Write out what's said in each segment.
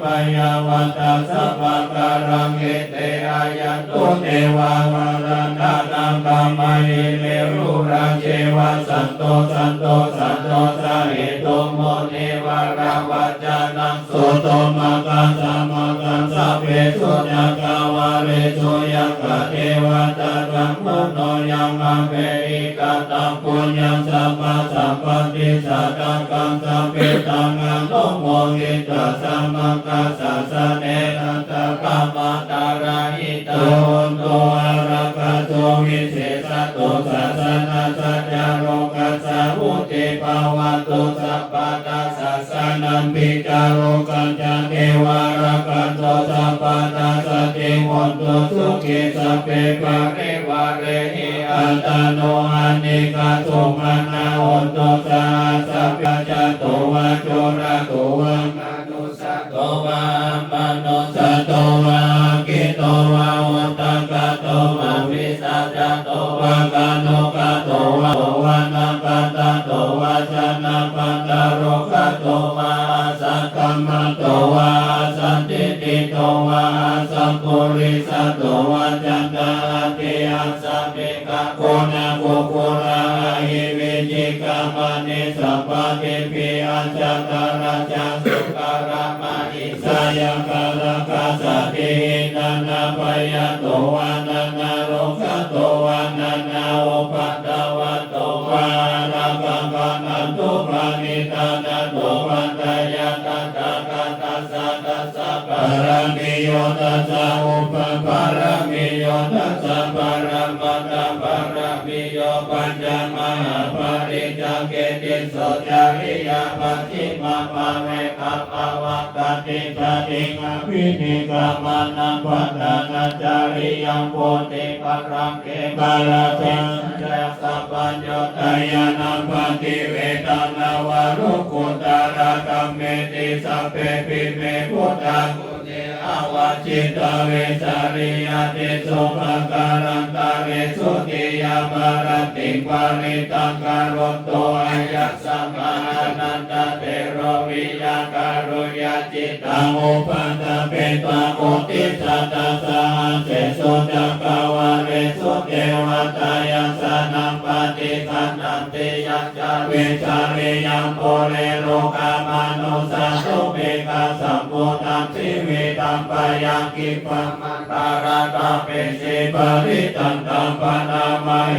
ปยาวัตสัพพะการังเอเตอายัตุเทวาวรณะนังกามยิเมรุราเจวะสันโตสันโตสันโตสะเหตุโมเนวราวัจจานังสุโตมะกัสสะมะกัสสะเปสุจักวาเรสุยักขะเทวตารังมุโนยังอเปริกตังปุญญังสัพพะสัพพติสัตตังกังสัพเพตังอังโลโมหิตัสสะมะกัสสะสะเนนะตะกะมะตาราหิตโตโตอะระกะโตวิเศษโตสัสสะนะสัจจโรกัสสะอุติภาวะโตสัพพะตัสสะสะนัมปิจาโรกัญจเทวาระกัสโตสัพพะตัสสะเทโหตุสุขิสัพเพปะเรวะเรหิอัตโนอะเนกะโตมนาโหตุสัสสะปัจจโตวะโจระโตวะมนุสัตโตวะมนุสัตโตวะกิโตวะอุตตกะโตวะวิสัจโตวะกาโนกะโตวะโอวะนะปัตตะโตวะชนะปัตตะโรกะโตวะสักกัมมะโตวะสันติติโตวะสัพพุริสโตวะจันตะติอัสสะเมกะโกนะโกโกระหิวิจิกามะเนสัพพะเทปิอัจจตระจังสุกะระมะหิสายะกะระกะสะตินันนะปยะโตวะนันนะโรกะโตวะนันนะอุปัตตวะโตวะระกังกันันตุปะนิตานะโตปันตยะตัตตะกัตตัสสะตัสสะปะระมิโยตัสสะอุปปะระมิโยตัสสะปะระมัตตะปะระมิโยปัญจมหาปริจเกติโสจาริยาปัจฉิมภะเวคะภะวะกติจติงอภินิกามานังวัฏนาจาริยังโพธิปรังเกบาลเตจะสัพพัญโยตายานังปฏิเวทนาวารุกุตระกัมเมติสัพเพปิเมพุทธากุเตอวจิตเวสาริยติสุภการันตาเรสุติยามารติปาริตังการุโตอายัสสะมานันตเตโรวิยาการุยจิตังอุปัฏฐเปตวะโอติสัตตะสหเสสุจักวาเรสุเทวตายัสสะนัมปฏิคันนันติยัจจาเวชาริยังโพเรโลกามนุสัตตุเมกะสัมพุตังสิวิตัมปะยังกิปัมมัตตาราตาเปสิปริตันตัมปะนามะเห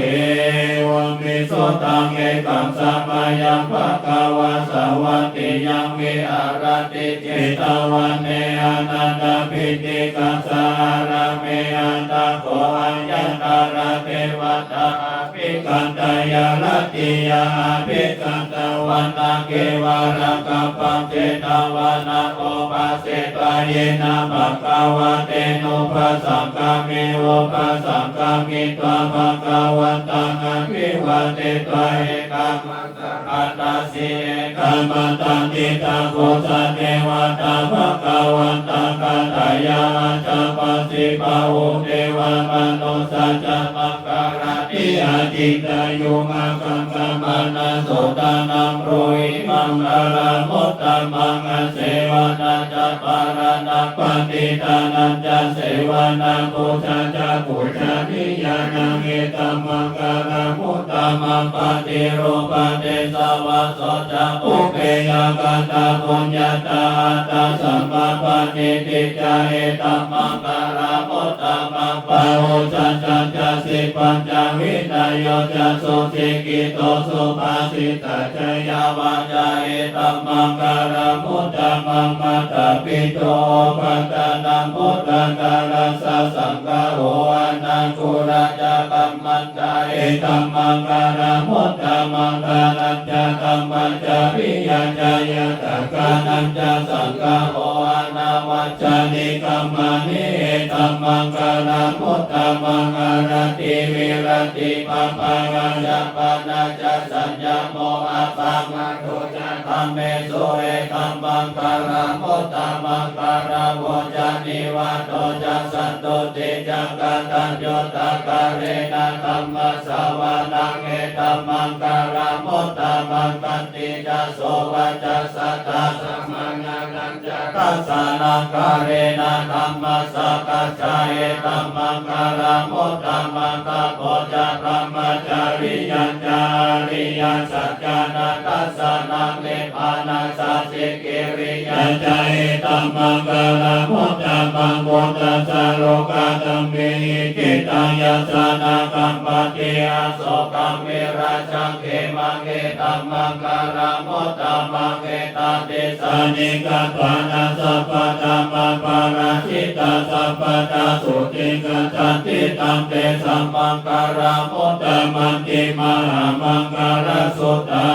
วะมิโสตังเอกังสัมมายังภะคะวะสวัสดิยังวิหารติเจตวันเนอนันตปิติกัสสะระเมอันตะโกอัญญตาระเทวตาภิกันตยาลติยาภิกันตวันตะเกวาระกัปปังเจตวานะโอปะเสตาเยนะภะคะวะเตโนภะสังฆามิโอภะสังฆามิตวะภะคะวันตังอภิวะเตตวะเอกามัตตะอัตตาสิเอกามัตตังติตาโกสัเทวตาภะคะวันตังกัตถายาจัปปสิปะโหเทวมนุสัจจมังการติอาจิตายุมังคังกัมมานะโสตานัมโรหิมังคารามุตตมังเสวนาจัปปารานังปฏิทานันจะเสวนาปุชาจะปุชานิยานังเอตัมมังคารามุตตมังปฏิโรปะเตสวะโสจะอุเปยกตาปุญญาตาตาสัมมาปฏิติจาเอตัมมังคารามุตตมังปะโหจันจันจะสิปัญจวินายโยจะสุสิกิโตสุภาสิตาจยาวาจาเอตัมมังคารามุตตมังมัตตปิโตปัตตานังพุทธังการัสสะสังฆโหอนังกุระจะกัมมันจาเอตัมมังคารามุตตมังการัจจะกัมมันจาริยจายตะกานัญจะสังฆโหอนัง วัจจานิกัมมานิธัมมังกาลมุตตมังอารติวิรติปัปปังจัปปนาจัสสัญญโมอะปังมาตุจัตธัมเมสุเอธัมมังกาลมุตตมังกาลวัจจานิวัตโตจัสสันตุติจักขันตัญโยตกะเรนะธัมมะสวานังเอธัมมังกาลมุตตมังคันติจัสโสวัจจัสสัตตะสัมมานังจักขัสสะนังกะเรนะธัมมะสักขัสสะเอธัมมังกาลมุตตมังคะโพจะธรรมจาริยัญจาริยสัจจานัสสัสสะนังเลภานัสสัจจิกิริยัญจาเอธัมมังกาลมุตตมังโพจะสโลกาตัมเมหิจิตังยัสสะนาคัมปติอาโสกัมเวราชังเขมังเอธัมมังกาลมุตตมังเอตติสานิกัตถานาสัพพะธัมมาปาราชิตาสัพพะตาสุติกัจจติตัมเตสัมมังกาลมุตตมังติมหามังกาลสุตตา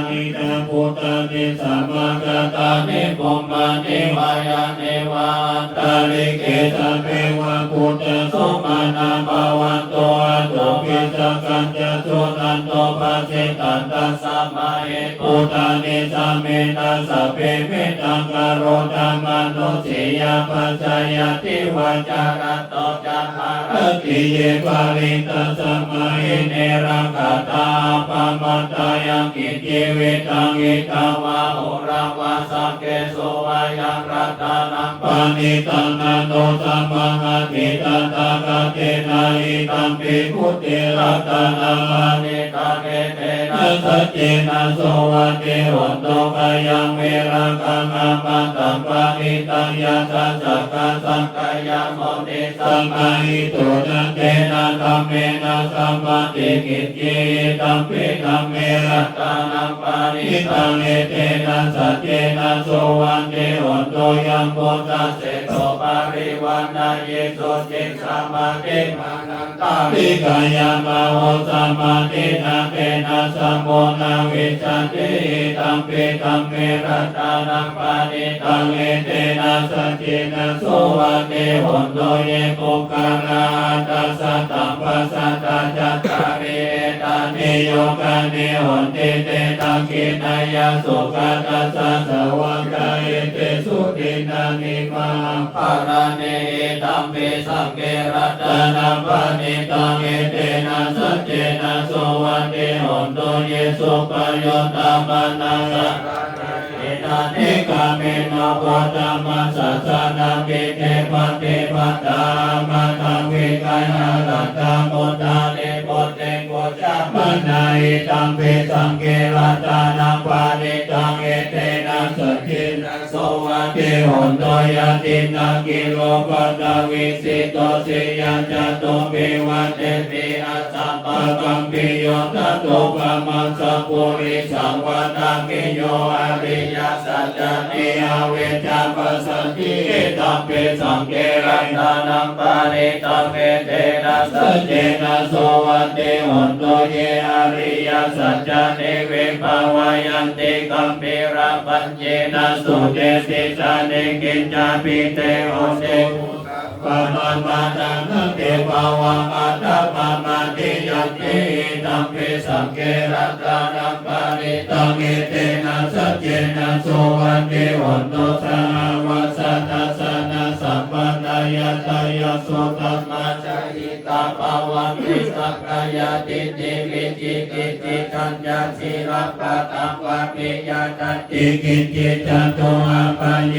นินาพุตตานิสัมมังกตานิปุมมานิวายานิวาตาลิเกตเปวะพุตตะสุมานาภวันโตอัตโตปิสักขัญจสุตันโตปัสสิตันตัสสะมะเอตุตานิสัมเมนะสัพเพเมตังกโรธัมมานุสิยาปัจจายติวัจจาระโตจัมหารติเยปาริตัสสะมะเอเนรังคตาปะมัตตายังกิจจิวิตังอิตาวะโหราวะสังเกสุวายังรัตนังปานิตังนันโตสัมมังอธิตันตากะเตนะอิตัมปิพุทธิรัตนังปานิตังเอเตนะสัจเจนะโสวัตติโหนโตกายังเวรังคังอามาตัมปานิตังยัสสะสักขะสังกายโมนิสัมมาหิตุนันเตนะธัมเมนะสัมมาติกิจจิตัมปิธัมเมรัตนังปานิตังเอเตนะสัจเจนะโสวันติโหนโตยังโพธัสเสโตปาริวันนาเยโสจิสามาติมานังตาลิกายามาโหสัมมาตินะเตนะสัมโมนาวิจันติตัมปิธัมเมรัตนังปานิตังเอเตนะสัจเจนะโสวันติโหนโตเยปุคคาราตัสสะตัมปัสสะตาจัตตาริตานิโยกานิโหนติเตตังกินายาสุขัสสะสวังกายเตสุตินานิมาภาราเนธัมเมสังเกรัตนังปานิตังเอเตนะสัจเจนะโสวันติโหนโตเยสุปโยตมานังสันานิกาเมนะโพธัมมัสสะสะนามิเตปะเตปะตามาทังวิกายาลัตตาโมตาเนโพเตโกจัมมานาอิตัมเปสังเกรัตานังปานิตังเอเตนะสัจเจนะโสวันติโหนโตยะตินังกิโลปัตตวิสิโตสิยัญจโตเปวันเตปิอัสสัมปะกัมปิโยทัตโตปะมัสสะปุริสังวะตามิโยอริยสัจจติอาเวจาปัสสันติตัมเปสังเกรัตนังปานิตังเอเตนะสัจเจนะโสวันติโหนโตเยอริยสัจจเนเวภาวายันติกัมปิระปัญเจนะสุเตสิสานิกิจจาปิเตโหติปะมันมาตังเตภาวังอัตตปะมาติยันติตัมเปสังเกรัตนังปานิตังเอเตนะสัจเจนะโสวันติโหนโตสหวัสสัตสะนะสัมปันนายตายโสตัมมาจายิตาภาวันติสักกายติติวิจิกิติกัญญาสิรัปปะตังวะปิยาตันติกิจิจันโตอาปัญเย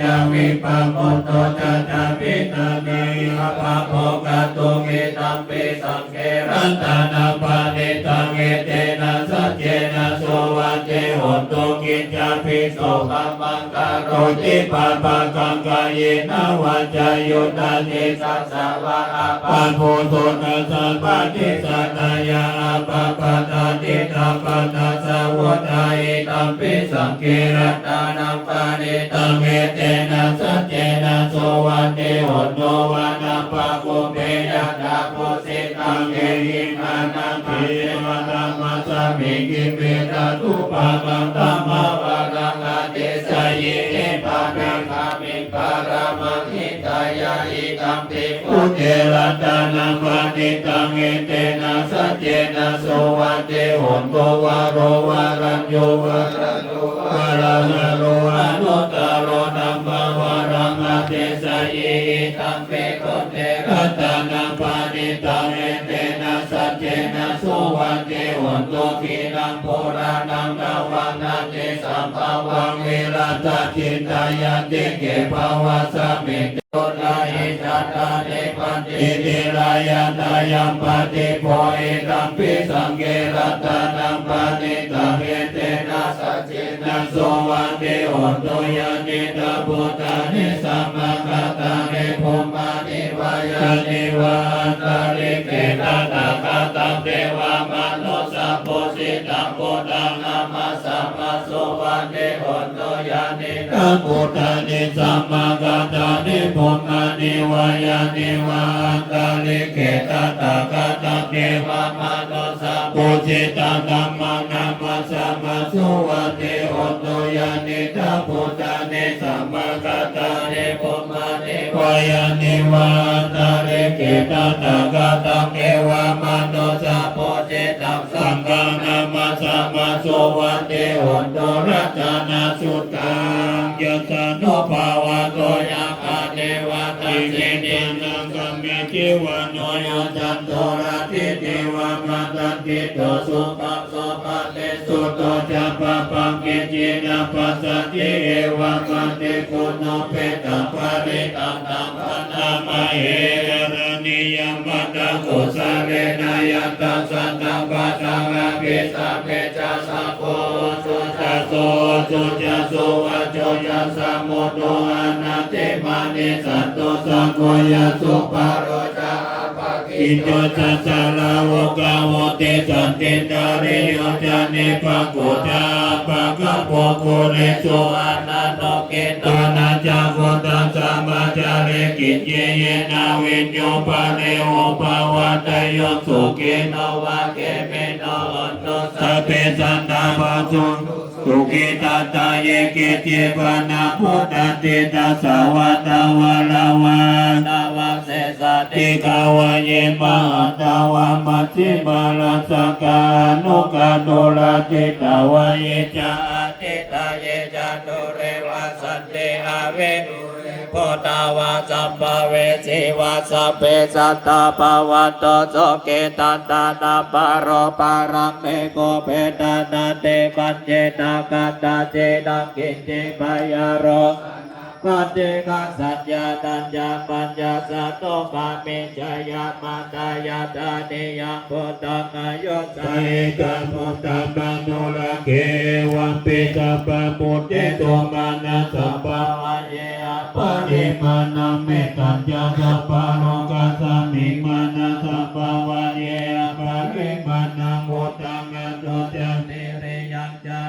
จาวิปัมโมโตจัตตาปิตาเนอะภะโภคตุเมตัมเปสังเกรัตนังปานิตังเอเตนะสัจเจนะโสวันติโหนโตกิจจาภิโสกัมมังคาโรติปัปปะกังกายนะวัจจายุตติสัสสะวะอาปะโพโตนะสัมปะติสัตยาอาปะปะตาติตัมปะตัสสะวุฒาอิตัมปิสังเกรัตนังปานิตังเอเตนะสัจเจนะโสวันติโหนโตวานัปปะโกเปยะดาโพสิตังเกหิมานังเทวะตัมมัสสะมิกิเวตาตุปะกังตัมมะวะรังอาเตสยิเอปะเมฆามิปะ ตัมปิพุทเทระตานังปานิตังเอเตนะสัจเจนะโสวัตเตโหนโตวาโรวารัญโยวารัญโยวารัญโรอนุตตโรธัมมวารังอเตสะเยตัมปิพุทเทระตานังปานิตังเอเตนะสัจเจนะโสวัตเตโหนโตขีนังโพรานังนาวังนาเตสัมภาวังวิรัตจินตายาติเกภาวะสมิตโตลาหิจัตตาเนปันติติรายาตายัมปติโพเอตัมปิสังเกรัตานังปานิตังเอเตนะสัจเจนะโสวันเตโหนโตยานิตาพุทธานิสัมมากัตตาเนภูมานิวายานิวาตาลิเกตตาคาตังเทวามนุสัพโพสิตังพุทธังนามาสัมมาโสวันเตโหนโตยานิตาพุทธานิสัมมากัตตาเนภูมานิวายานิวาตาลิเกตตาคาตังเทวามนุสัพโพสิตังธัมมังนามาสัมมาโสวันเตโหนโตยานิตาพุทธานิสัมมากัตตาเนภูมานิวายานิวาตาลิเกตตาคาตังเทวามนุสัพโพสิตังสังฆานามาสัมมาโสวันเตโหนโตรัตนาสุตังยัสสะโนภาวะโตยัคคะเทวตาเสตินังกัมเมจิวะโนโยจันโตระทิเทวะมัตติโตสุปะโสปะเตสุโตจะปะปังกิจินะปัสสติเอวะมะเตกุโนเปตะปะริตังตัมปะนามะเอรณิยมัตตะกุสะเรนะยัตตะสันตังปะตังอะภิสัพเพจะสัพโพสุจะโสสุจะโสวะโจจะสัมโมโตอะนะเตมานิสัตโตสังโฆยะสุปะโรจาภะกิโตจะสาลาวกาวเตสันติตาริโยจะเนปะโกจาปะกะโพโกเรโสอะนะโนเกตานะจะโกตังสัมมาจาเรกิจเยเยนะเวญโยปะเรโอภาวะตโยสุเกโนวะเกเมโนอันโตสัพเพสันตาภะสุสุขิตาตาเยเกเจปะนะพุทธเตตัสสะวะตาวะลาวะนาวะเสสะติกาวะเยมะตาวะมัชฌิมารัสสะกานุกาโนราติตาวะเยจาติตาเยจาตุเรวะสันติอาเวโพตาวาสัพพเวสีวาสัพเพสัตตาภวัตโตโสเกตัตตานาปาโรปารังเมโกเพตานาเตปัญเจนาคัตตาเจนังกินเจปายาโรปัจเจกสัจญาตัญญาปัญญาสัตโตกามิจยามาตายาตานิยังพุทธังอายุสัยกัมมุตตะมโนระเกวัมปิสัพพะมุตติโตมานะสัพพะวะเยอะปริมาณเมตัญญาสัพพะโลกัสสมิมานะสัพพะวะเยอะปริมาณมุตตังอะโตจะนิริยังจะ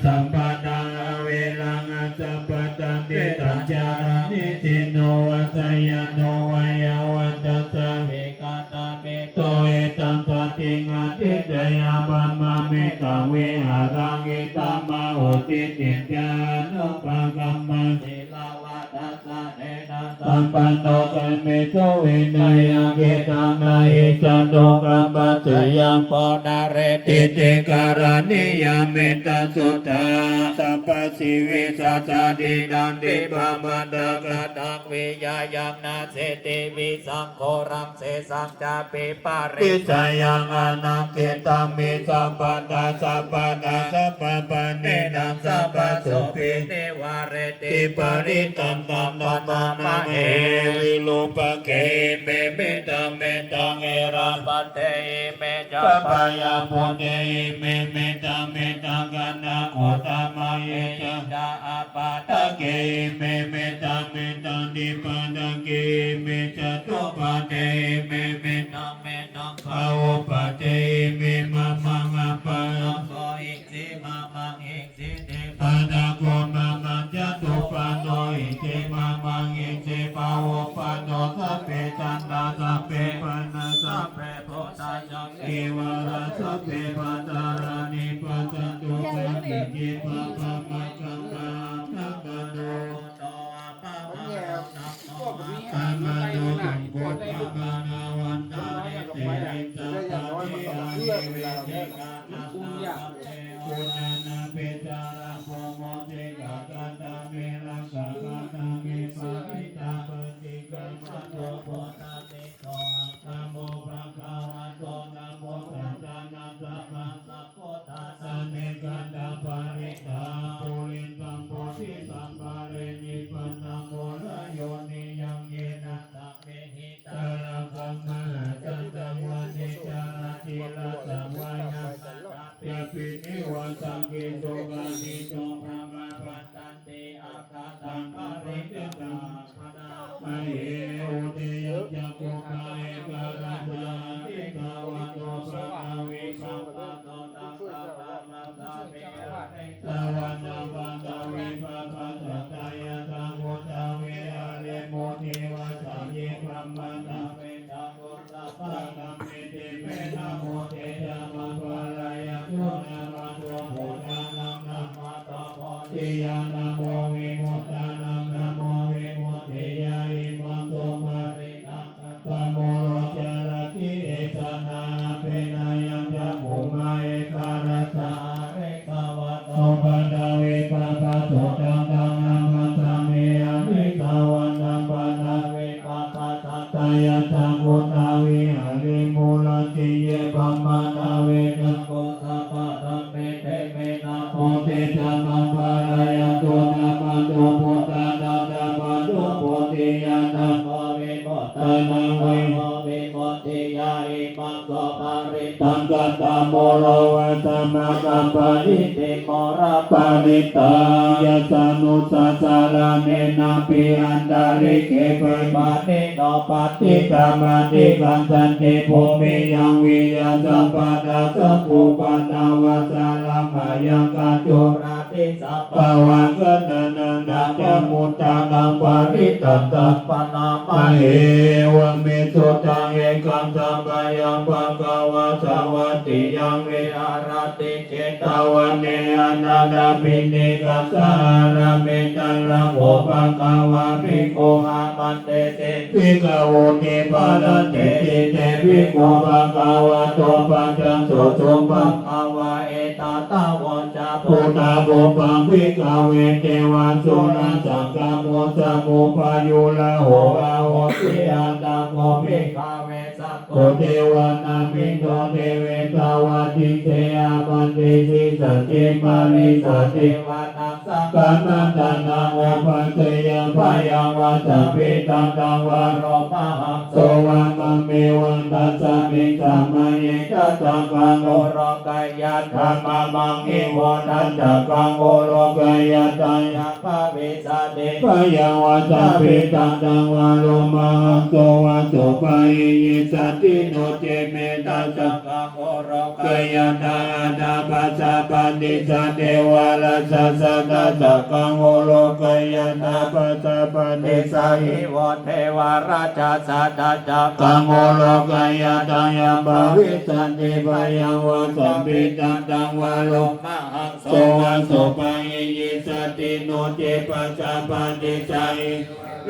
สัมปะตังเวรังสัพพะตันติตัญญานิสิโนวัสยโนวายาวันตัสสะเวกาตาเมโตเอตัมปะติงะติเตยะบัมมะเมตะเวหะรังเอตัมมะโหติติจานุปะกัมมะสิลาวะตัสสะเนนะสัมปันโนกัมเมโตเวนัยยังเกตังนาหิจันโตกัมปัสสยังปอนาเรติเตการณิยาเมตตาสุตตาสัพพสิวิสัสสะดินันติปะมัตตะกะตังวิยายังนาเสติวิสังโฆรังเสสังจาปิปาริสยังอนังเกตังมิสัมปันตาสัพพะนาสัพพะปะเนนังสัพพะสุปิเนวาเรติปาริตัมตัมตัมมะเอวิโลปะเกเมเมตัมเมตังเอราปัตเตเมจัปปายาปุเตเมเมตัมเมตังกันะโคตมะเยจะอาปาตะเกเมเมตัมเมตังดิปะตะเกเมจะตุปะเตเมเมตัมเมตังภาวะปะเตเมมะมังอะปะโสอิสิมะมังอิสิเตปะตะโกมะมังจะตุปะโนอิเตมะมังอิสิภาวะปะโนสัพเพสันตาสัพเพปะนะสัพเพโพธิสังเกวะระสัพเพปัตตารานิปัสสตุกะมิจิปะปะมะกังกะนักกะโนโตอะปะมะนักโมมะกัมมะโนกัม มหิอุติยัจจะกุกาเอกราชาอิกาวะโตปะนาวิสัมปัตโตตัสสะภะคะตาปิยะเตสวะนาปัตตวิปัสสะตายะตังวุตาวิอาเรโมทิวะสัมยิพรหมตาเวทังวุตตะปะกัมมิติเมนะโมเทยะมะปะรายะโยนะมะโตโหนะนังนะมะตะโพธิยะนะโมวิมุตตานังนะโมวิมุตติยะอิมังโตภะริตังปะโมโรจารติเอตนาเปนายังจะโมมาเอการะตาเรกาวะโตปะดาเวปะปะโตตังตังนังมัตตาเมอะเรกาวันตังปะดาเวปะปะตัตตายะตังวุตาวิหะริมูลติเยปัมมานาเวนะโกสัพพะธัมเมเตเมนะโมเตจัมมังปะรายะโตนะมะโตพุทธานานะมะโตโพธิญาณโมวิมุตตานังวิโมวิมุตติยาอิมังโสภาริตังกัตตโมโลวัตมะกัปปะอิติโมระปะริตายะสานุสัสสะระเนนะปิอันดาริเกเปปะเนโนปัตติกามาติกัมสันติภูมิยังวิยาสัมปะทาสัพพุปัตตาวะสาระมายังกัจจุราติสัพพะวังกนะนันดาจมุตตานังปะริตัตตะปะนามะเหวะเมสุตังเอกังสัมปะยังภะคะวะสวัสติยังเวหารติเจตวันเนอนันตปิณิกัสสาระเมตังระโภภะคะวะภิกขุอามันเตเตภิกขโวเทปะระเตติเตภิกขุภะคะวะโตปัจจังสุสุภะคะวะเอตตาวะจาพุทธาภุปังภิกขเวเทวะสุนัสสังฆโมสมุปายุละโหอาโหติอันตังโมภิกขเวสัพโตเทวานามิโตเทเวตาวะติเตอามันเตสิสัจเจมาริสัจเทวานังสังฆนันตานังอุปัฏฐยังพยังวัฏปิตังตังวะโรมหังโสวังมังเมวังตัสสะมิสัมมาเยจัตตังกังโอโรกายะธรรมมังอิโวนันตกังโอโรกายะตังยังภวิสัตติพยังวัฏปิตังตังวะโรมหังโสวังโสปะยิสัตติโนเจเมตัสสะกังโอโรกายะตังอานาปัสสะปฏิสัตเทวะรัสสะสัตตะสักกังโอโรกายะนาปัสสะปฏิสัยโวเทวาราชสัตตะจักกังโอโลกายะตังยัมภวิสันติปยังวะสัมปิตังตังวะโลมหังโสวะโสปะยิสติโนเจปัสสะปฏิสัย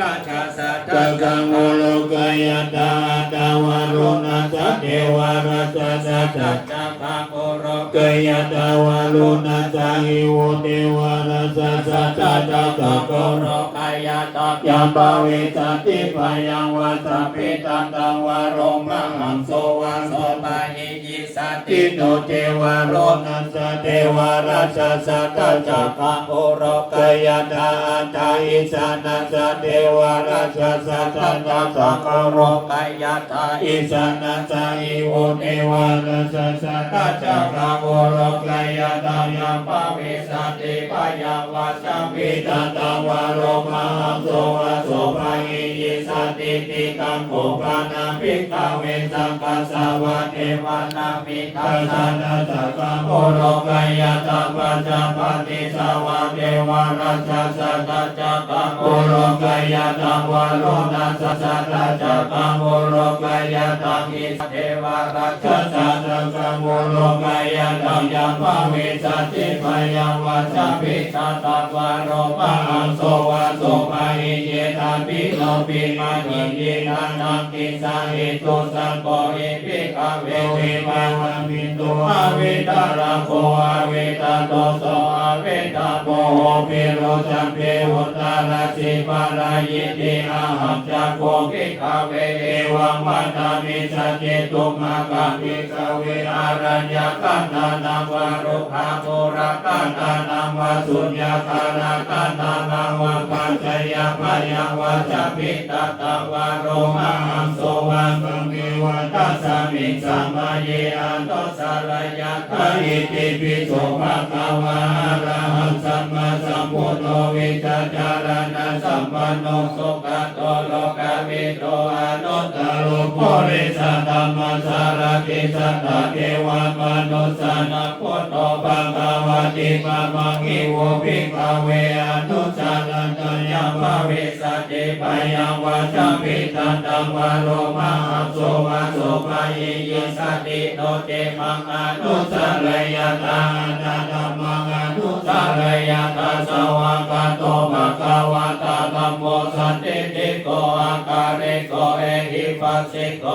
ราชสัตตะกังโอโลกายะตาตาวารุณัสสะเทวารัสสะสัจจกังโอโลกายะตาวารุณัสสะหิวเทวารัสสะสัจจกังโอโลกายะตายัมภวิสันติปยังวะสัพพิตังตังวะโรมหังโสวะโสปะยิสัตติโนเทวารุณัสสะเทวารัสสะสัจจกังโอโลกายะตาตาอิสานัสสะเทวารัสสะสัจจกังโอโลกายะตาอิสานัสสะหิวเทวารัสสะสัจจกังโอโลกายะตายัมภวิสันติปยังวะสัมปิตังตังวะโรมหังโสวะโสภะยิสัตติติกังโภปานาภิกขเวสังกัสสาวะเทวานามิทัสสะนัสสะกังโอโลกายะตังปัจจปฏิสาวะเทวารัสสะสัจจกังโอโลกายะตังวะโรนัสสะสัจจกังโอโลกายะตังอิสเทวารัสสะสัจจกังโอโลกายะตังยัมภวิสัตติพยังวัสสัพพิสัตตวะโรมหังโสวะโสภะหิเยตาปิโนปิมาหิเยนันตังกิสาหิตุสังโฆหิภิกขเวเทวะวะมิโตอเวตาระโคอเวตาโตโสอเวตาโมโหปิโรจัมเพหุตาราสิปารายิติอาหังจักโคภิกขเวเอวังวัฏามิสัจเจตุมากังภิกขเวอารัญญกันธานังวารุภาโมระกันธานังวาสุญญาคารากันธานังวาปัจจยพยังวาจัพพิตัตตวาโรมหังโสวังกังเมวะตัสสะมิงสัมมาเยอันโตสารยะทาอิติปิโสภะคะวะอะระหังสัมมาสัมพุท โตวิชาจารณะสัมปันโนสุขโตโลกาวิโตอนุตตโรปุริสธัมมัสสารติสัทธะเทวมนุสสานัพพุทโธภควติปะมังคิโวภิกขเวอนุสารันตยาภเวสติปยังวัชมิตันตังวโรมหัสโสวะโสภะยิยิสติโนเจมังอนุสารยตานาธัมมังอนุสารยตาสวากาโตภควตาธัมโมสันติติโกอาการิโกเอหิปัสสิโก